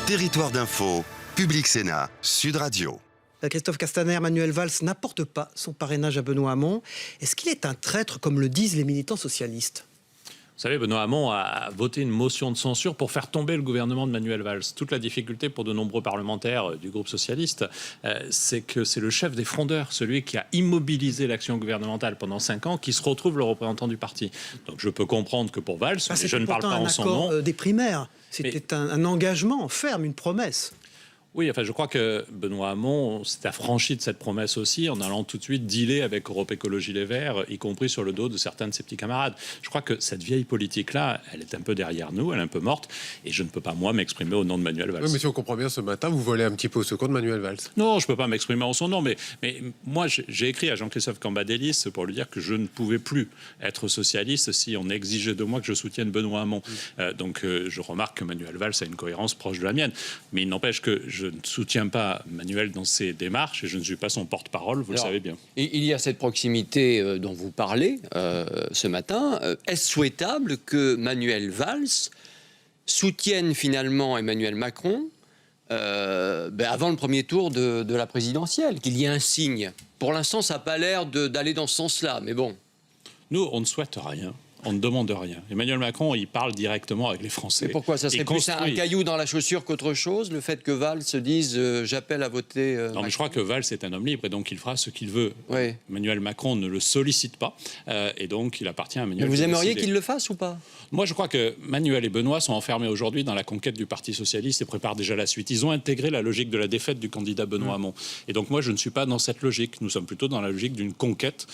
Territoire d'info, Public Sénat, Sud Radio. Christophe Castaner, Manuel Valls n'apporte pas son parrainage à Benoît Hamon. Est-ce qu'il est un traître, comme le disent les militants socialistes ? Vous savez, Benoît Hamon a voté une motion de censure pour faire tomber le gouvernement de Manuel Valls. Toute la difficulté pour de nombreux parlementaires du groupe socialiste, c'est que c'est le chef des frondeurs, celui qui a immobilisé l'action gouvernementale pendant 5 ans, qui se retrouve le représentant du parti. Donc je peux comprendre que pour Valls, je ne parle pas en son nom. C'était des primaires, c'était un engagement ferme, une promesse. Oui, enfin, je crois que Benoît Hamon s'est affranchi de cette promesse aussi en allant tout de suite dealer avec Europe Écologie Les Verts, y compris sur le dos de certains de ses petits camarades. Je crois que cette vieille politique-là, elle est un peu derrière nous, elle est un peu morte, et je ne peux pas, moi, m'exprimer au nom de Manuel Valls. Oui, mais si on comprend bien, ce matin, vous volez un petit peu au secours de Manuel Valls. Non, je ne peux pas m'exprimer en son nom, mais moi, j'ai écrit à Jean-Christophe Cambadélis pour lui dire que je ne pouvais plus être socialiste si on exigeait de moi que je soutienne Benoît Hamon. Donc, je remarque que Manuel Valls a une cohérence proche de la mienne, mais il n'empêche que je ne soutiens pas Manuel dans ses démarches et je ne suis pas son porte-parole, vous le savez bien. Il y a cette proximité dont vous parlez ce matin. Est-ce souhaitable que Manuel Valls soutienne finalement Emmanuel Macron avant le premier tour de la présidentielle, qu'il y ait un signe? Pour l'instant, ça n'a pas l'air d'aller dans ce sens-là, mais bon. Nous, on ne souhaite rien. On ne demande rien. Emmanuel Macron, il parle directement avec les Français. Mais pourquoi? Ça serait plus un caillou dans la chaussure qu'autre chose, le fait que Valls se dise j'appelle à voter Non, mais je crois que Valls est un homme libre et donc il fera ce qu'il veut. Oui. Emmanuel Macron ne le sollicite pas et donc il appartient à Emmanuel. Mais vous aimeriez qu'il le fasse ou pas? Moi, je crois que Manuel et Benoît sont enfermés aujourd'hui dans la conquête du Parti socialiste et préparent déjà la suite. Ils ont intégré la logique de la défaite du candidat Benoît Hamon. Et donc moi, je ne suis pas dans cette logique. Nous sommes plutôt dans la logique d'une conquête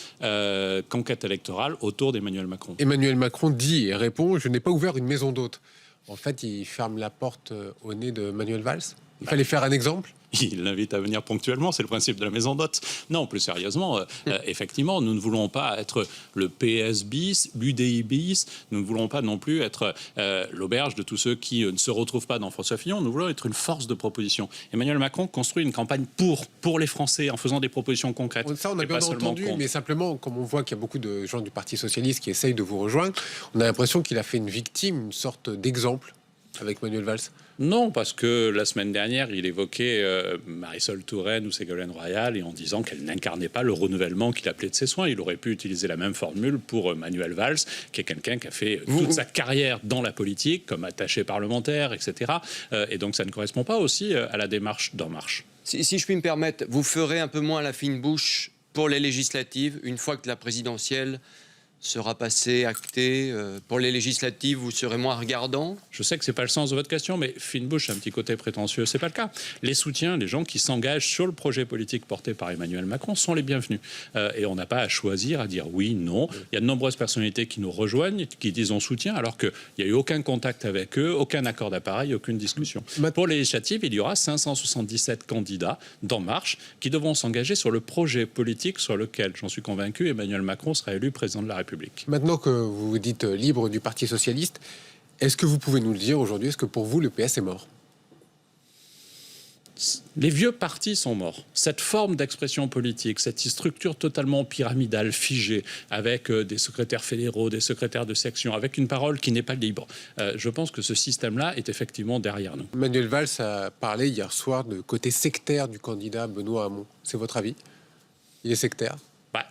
électorale autour d'Emmanuel Macron. Emmanuel Macron dit et répond: je n'ai pas ouvert une maison d'hôtes. En fait, il ferme la porte au nez de Manuel Valls. Il fallait faire un exemple. Il l'invite à venir ponctuellement, c'est le principe de la maison d'hôtes. Non, plus sérieusement, effectivement, nous ne voulons pas être le PS bis, l'UDI bis, nous ne voulons pas non plus être l'auberge de tous ceux qui ne se retrouvent pas dans François Fillon, nous voulons être une force de proposition. Emmanuel Macron construit une campagne pour les Français en faisant des propositions concrètes. Ça, on a bien entendu, mais simplement, comme on voit qu'il y a beaucoup de gens du Parti Socialiste qui essayent de vous rejoindre, on a l'impression qu'il a fait une victime, une sorte d'exemple avec Manuel Valls. Non, parce que la semaine dernière, il évoquait Marisol Touraine ou Ségolène Royal et en disant qu'elle n'incarnait pas le renouvellement qu'il appelait de ses soins. Il aurait pu utiliser la même formule pour Manuel Valls, qui est quelqu'un qui a fait toute sa carrière dans la politique, comme attaché parlementaire, etc. Et donc ça ne correspond pas aussi à la démarche d'En Marche. Si je puis me permettre, vous ferez un peu moins la fine bouche pour les législatives, une fois que la présidentielle sera passé, acté. Pour les législatives, vous serez moins regardant? Je sais que c'est pas le sens de votre question, mais fine bouche, un petit côté prétentieux, c'est pas le cas. Les soutiens, les gens qui s'engagent sur le projet politique porté par Emmanuel Macron sont les bienvenus. Et on n'a pas à choisir, à dire oui, non. Il y a de nombreuses personnalités qui nous rejoignent, qui disent on soutient, alors qu'il n'y a eu aucun contact avec eux, aucun accord d'appareil, aucune discussion. Pour les législatives, il y aura 577 candidats d'En Marche qui devront s'engager sur le projet politique sur lequel, j'en suis convaincu, Emmanuel Macron sera élu président de la République. Maintenant que vous vous dites libre du Parti Socialiste, est-ce que vous pouvez nous le dire aujourd'hui, est-ce que pour vous le PS est mort? Les vieux partis sont morts. Cette forme d'expression politique, cette structure totalement pyramidale, figée, avec des secrétaires fédéraux, des secrétaires de section, avec une parole qui n'est pas libre, je pense que ce système-là est effectivement derrière nous. Manuel Valls a parlé hier soir de côté sectaire du candidat Benoît Hamon. C'est votre avis? Il est sectaire?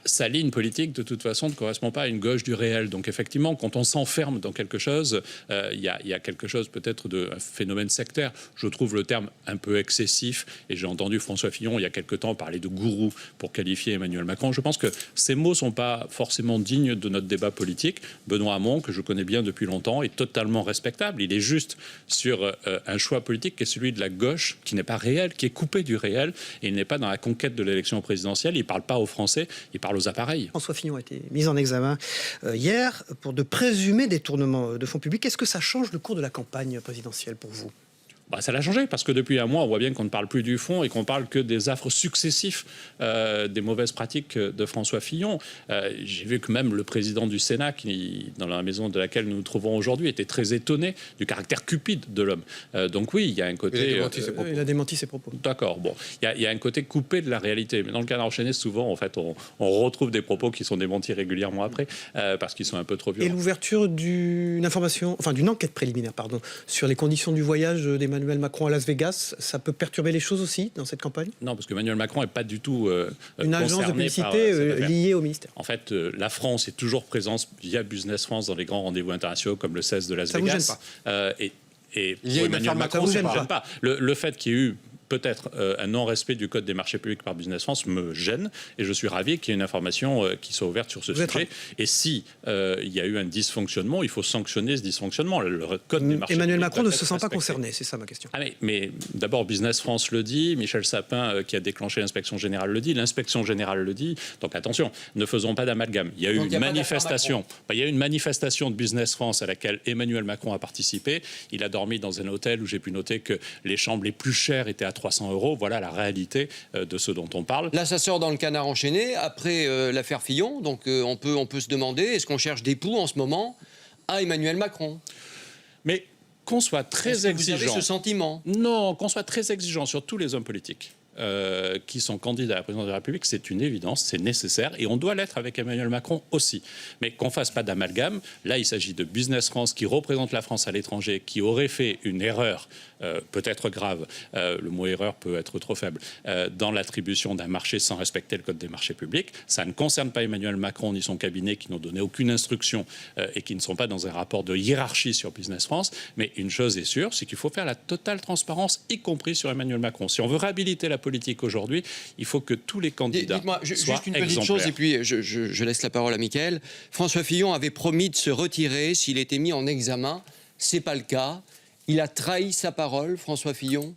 Sa ligne politique, de toute façon, ne correspond pas à une gauche du réel. Donc, effectivement, quand on s'enferme dans quelque chose, il y a quelque chose peut-être de un phénomène sectaire. Je trouve le terme un peu excessif. Et j'ai entendu François Fillon, il y a quelque temps, parler de gourou pour qualifier Emmanuel Macron. Je pense que ces mots ne sont pas forcément dignes de notre débat politique. Benoît Hamon, que je connais bien depuis longtemps, est totalement respectable. Il est juste sur un choix politique qui est celui de la gauche, qui n'est pas réel, qui est coupé du réel. Et il n'est pas dans la conquête de l'élection présidentielle. Il ne parle pas aux Français. Il parle aux appareils. François Fillon a été mis en examen hier pour de présumés détournements de fonds publics. Est-ce que ça change le cours de la campagne présidentielle pour vous ? Ça l'a changé parce que depuis un mois, on voit bien qu'on ne parle plus du fond et qu'on parle que des affres successifs des mauvaises pratiques de François Fillon. J'ai vu que même le président du Sénat, qui, dans la maison de laquelle nous nous trouvons aujourd'hui, était très étonné du caractère cupide de l'homme. Donc oui, il y a un côté... Il a démenti ses propos. D'accord, bon. Il y a un côté coupé de la réalité. Mais dans le Canard enchaîné, souvent, en fait, on retrouve des propos qui sont démentis régulièrement après parce qu'ils sont un peu trop violents. Et l'ouverture d'une enquête préliminaire, sur les conditions du voyage d'Emmanuel Emmanuel Macron à Las Vegas, ça peut perturber les choses aussi dans cette campagne? Non, parce que Emmanuel Macron n'est pas du tout Une agence de concerné par publicité cette affaire. liée au ministère. En fait, la France est toujours présente via Business France dans les grands rendez-vous internationaux comme le 16 de Las Ça vous Vegas. gêne Et Il y a pour une Emmanuel affaire Macron, Macron, ça ça ne vous me gêne gêne pas. Le fait qu'il y ait eu peut-être un non-respect du code des marchés publics par Business France me gêne et je suis ravi qu'il y ait une information qui soit ouverte sur ce sujet. Et si il y a eu un dysfonctionnement, il faut sanctionner ce dysfonctionnement. Le code des marchés Emmanuel publics Macron doit ne être se sent pas respecté. concerné, c'est ça ma question. Ah mais d'abord, Business France le dit, Michel Sapin qui a déclenché l'inspection générale le dit, l'inspection générale le dit. Donc attention, ne faisons pas d'amalgame. Il y a eu Donc, il y a une pas manifestation. Il y a eu une manifestation de Business France à laquelle Emmanuel Macron a participé. Il a dormi dans un hôtel où j'ai pu noter que les chambres les plus chères étaient à 300 €. Voilà la réalité de ce dont on parle. Là, ça sort dans le Canard enchaîné après l'affaire Fillon. Donc, on peut se demander, est-ce qu'on cherche des poux en ce moment à Emmanuel Macron? Mais qu'on soit Est-ce très que vous avez exigeant. ce sentiment? Non, qu'on soit très exigeant sur tous les hommes politiques qui sont candidats à la présidence de la République, c'est une évidence, c'est nécessaire et on doit l'être avec Emmanuel Macron aussi. Mais qu'on fasse pas d'amalgame. Là, il s'agit de Business France qui représente la France à l'étranger, qui aurait fait une erreur, peut-être grave, le mot erreur peut être trop faible, dans l'attribution d'un marché sans respecter le code des marchés publics. Ça ne concerne pas Emmanuel Macron ni son cabinet qui n'ont donné aucune instruction et qui ne sont pas dans un rapport de hiérarchie sur Business France. Mais une chose est sûre, c'est qu'il faut faire la totale transparence, y compris sur Emmanuel Macron. Si on veut réhabiliter la politique aujourd'hui, il faut que tous les candidats Dites-moi, soient juste une petite exemplaires. chose, et puis je laisse la parole à Mickaël. François Fillon avait promis de se retirer s'il était mis en examen. C'est pas le cas. Il a trahi sa parole, François Fillon.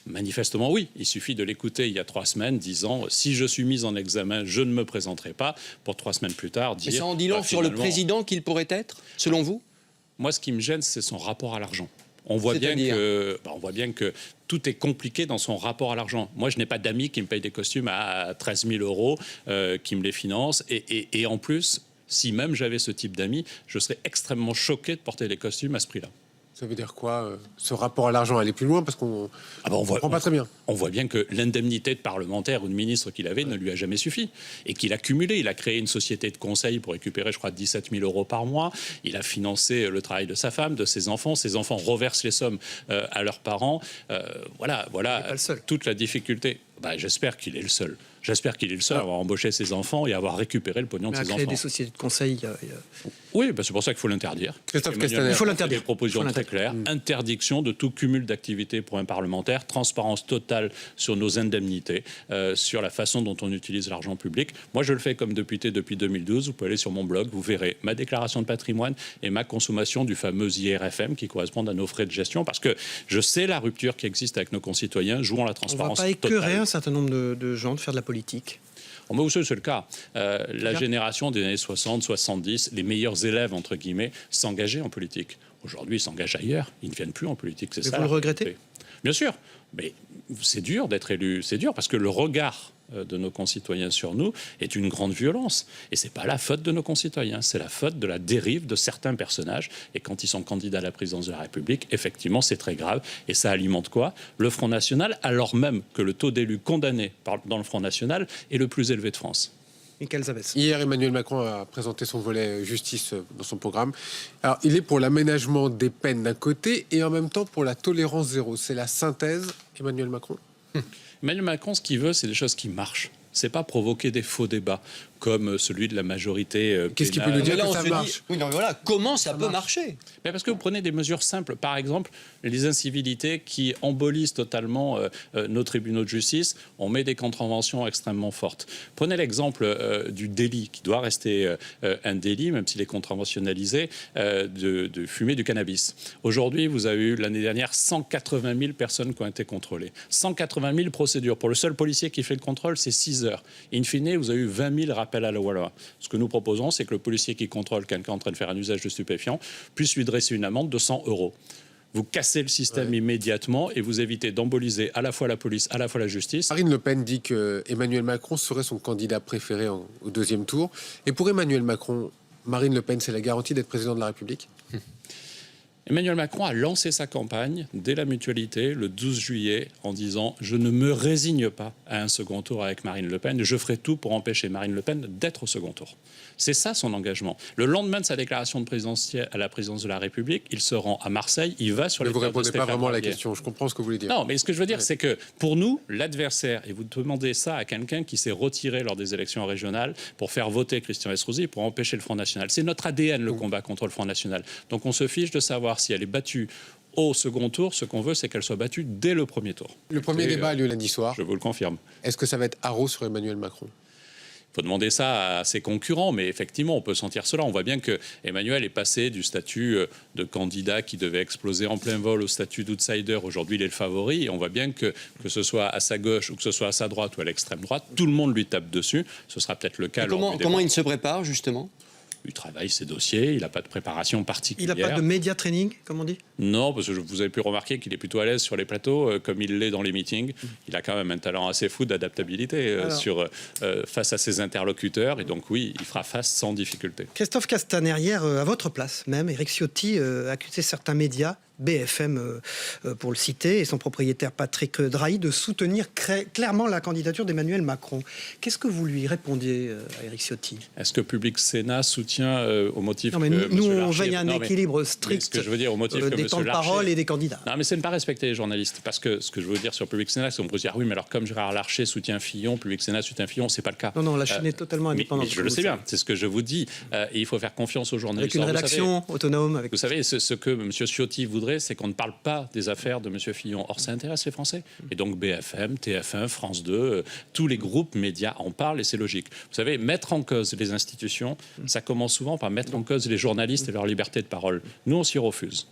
Manifestement, oui. Il suffit de l'écouter il y a 3 semaines, disant si je suis mis en examen, je ne me présenterai pas. Pour 3 semaines plus tard, dire. Mais ça en dit long sur le président qu'il pourrait être, selon vous? Moi, ce qui me gêne, c'est son rapport à l'argent. On voit bien que tout est compliqué dans son rapport à l'argent. Moi, je n'ai pas d'amis qui me payent des costumes à 13 000 €, qui me les financent. Et en plus, si même j'avais ce type d'amis, je serais extrêmement choqué de porter les costumes à ce prix-là. Ça veut dire quoi, ce rapport à l'argent, aller plus loin? Parce qu'on on comprend pas très bien. On voit bien que l'indemnité de parlementaire ou de ministre qu'il avait ne lui a jamais suffi. Et qu'il a cumulé. Il a créé une société de conseil pour récupérer, je crois, 17 000 € par mois. Il a financé le travail de sa femme, de ses enfants. Ses enfants reversent les sommes à leurs parents. Voilà pas le seul. toute la difficulté. J'espère qu'il est le seul. J'espère qu'il est le seul à avoir embauché ses enfants et à avoir récupéré le pognon de Mais à ses créer enfants. des sociétés de conseil, Oui, c'est pour ça qu'il faut l'interdire. Christophe Emmanuel Castaner. Il faut Macron l'interdire. fait Des propositions Il faut très claires. Interdiction de tout cumul d'activités pour un parlementaire. Transparence totale sur nos indemnités, sur la façon dont on utilise l'argent public. Moi, je le fais comme député depuis 2012. Vous pouvez aller sur mon blog, vous verrez ma déclaration de patrimoine et ma consommation du fameux IRFM qui correspondent à nos frais de gestion. Parce que je sais la rupture qui existe avec nos concitoyens, jouant la on ne va transparence pas écœurer totale. un certain nombre de gens de faire de la politique. Vous savez, c'est le cas. La génération des années 60, 70, les meilleurs élèves, entre guillemets, s'engageaient en politique. Aujourd'hui, ils s'engagent ailleurs. Ils ne viennent plus en politique. C'est Mais ça. vous le la regrettez? réalité. Bien sûr. Mais c'est dur d'être élu. C'est dur parce que le regard de nos concitoyens sur nous est une grande violence. Et c'est pas la faute de nos concitoyens. C'est la faute de la dérive de certains personnages. Et quand ils sont candidats à la présidence de la République, effectivement, c'est très grave. Et ça alimente quoi? Le Front National, alors même que le taux d'élus condamnés dans le Front National est le plus élevé de France. Michael Zabès. Hier, Emmanuel Macron a présenté son volet justice dans son programme. Alors, il est pour l'aménagement des peines d'un côté et en même temps pour la tolérance zéro. C'est la synthèse, Emmanuel Macron? Emmanuel Macron, ce qu'il veut, c'est des choses qui marchent. C'est pas provoquer des faux débats comme celui de la majorité Qu'est-ce qu'il peut pénale. nous dire Mais là, que on ça se marche? dit, oui, non, mais voilà, comment ça peut marcher? Mais parce que vous prenez des mesures simples. Par exemple, les incivilités qui embolisent totalement nos tribunaux de justice. On met des contraventions extrêmement fortes. Prenez l'exemple du délit, qui doit rester un délit, même s'il est contraventionnalisé, de fumer du cannabis. Aujourd'hui, vous avez eu l'année dernière 180 000 personnes qui ont été contrôlées. 180 000 procédures. Pour le seul policier qui fait le contrôle, c'est 6 heures. In fine, vous avez eu 20 000 rappels à la loi. Ce que nous proposons, c'est que le policier qui contrôle quelqu'un en train de faire un usage de stupéfiants puisse lui dresser une amende de 100 €. Vous cassez le système immédiatement et vous évitez d'emboliser à la fois la police, à la fois la justice. Marine Le Pen dit que Emmanuel Macron serait son candidat préféré au deuxième tour. Et pour Emmanuel Macron, Marine Le Pen, c'est la garantie d'être président de la République? Emmanuel Macron a lancé sa campagne dès la Mutualité le 12 juillet en disant « Je ne me résigne pas à un second tour avec Marine Le Pen, je ferai tout pour empêcher Marine Le Pen d'être au second tour ». C'est ça son engagement. Le lendemain de sa déclaration de présidentielle à la présidence de la République, il se rend à Marseille, il va sur les Mais vous terres de répondez pas Stéphane vraiment à la Ravier. question. Je comprends ce que vous voulez dire. Non, mais ce que je veux dire, c'est que pour nous, l'adversaire, et vous demandez ça à quelqu'un qui s'est retiré lors des élections régionales pour faire voter Christian Estrosi, pour empêcher le Front National. C'est notre ADN, le combat contre le Front National. Donc on se fiche de savoir si elle est battue au second tour. Ce qu'on veut, c'est qu'elle soit battue dès le premier tour. Le premier débat a lieu lundi soir. Je vous le confirme. Est-ce que ça va être haro sur Emmanuel Macron? Il faut demander ça à ses concurrents, mais effectivement, on peut sentir cela. On voit bien que Emmanuel est passé du statut de candidat qui devait exploser en plein vol au statut d'outsider. Aujourd'hui, il est le favori. Et on voit bien que ce soit à sa gauche ou que ce soit à sa droite ou à l'extrême droite, tout le monde lui tape dessus. Ce sera peut-être le cas. Comment il se prépare, justement? Il travaille ses dossiers, il n'a pas de préparation Il particulière. n'a pas de média training, comme on dit? Non, parce que vous avez pu remarquer qu'il est plutôt à l'aise sur les plateaux, comme il l'est dans les meetings. Il a quand même un talent assez fou d'adaptabilité face à ses interlocuteurs. Et donc oui, il fera face sans difficulté. Christophe Castaner, hier, à votre place même, Éric Ciotti accusait certains médias, BFM pour le citer, et son propriétaire Patrick Drahi, de soutenir clairement la candidature d'Emmanuel Macron. Qu'est-ce que vous lui répondiez à Éric Ciotti? Est-ce que Public Sénat soutient au motif Non, mais que nous, M. on Larcher... veille à un équilibre strict ce que je veux dire, au motif que des M. temps de Larcher... parole et des candidats. Non, mais c'est ne pas respecter les journalistes. Parce que ce que je veux dire sur Public Sénat, c'est qu'on peut se dire oui, mais alors comme Gérard Larcher soutient Fillon, Public Sénat soutient Fillon, c'est pas le cas. Non, la chaîne est totalement indépendante. Mais je le sais bien, c'est ce que je vous dis. Et il faut faire confiance aux journalistes. Avec une Alors, rédaction autonome. Vous savez, ce que M. Ciotti voudrait, c'est qu'on ne parle pas des affaires de M. Fillon. Or, ça intéresse les Français. Et donc BFM, TF1, France 2, tous les groupes médias en parlent et c'est logique. Vous savez, mettre en cause les institutions, ça commence souvent par mettre en cause les journalistes et leur liberté de parole. Nous, on s'y refuse.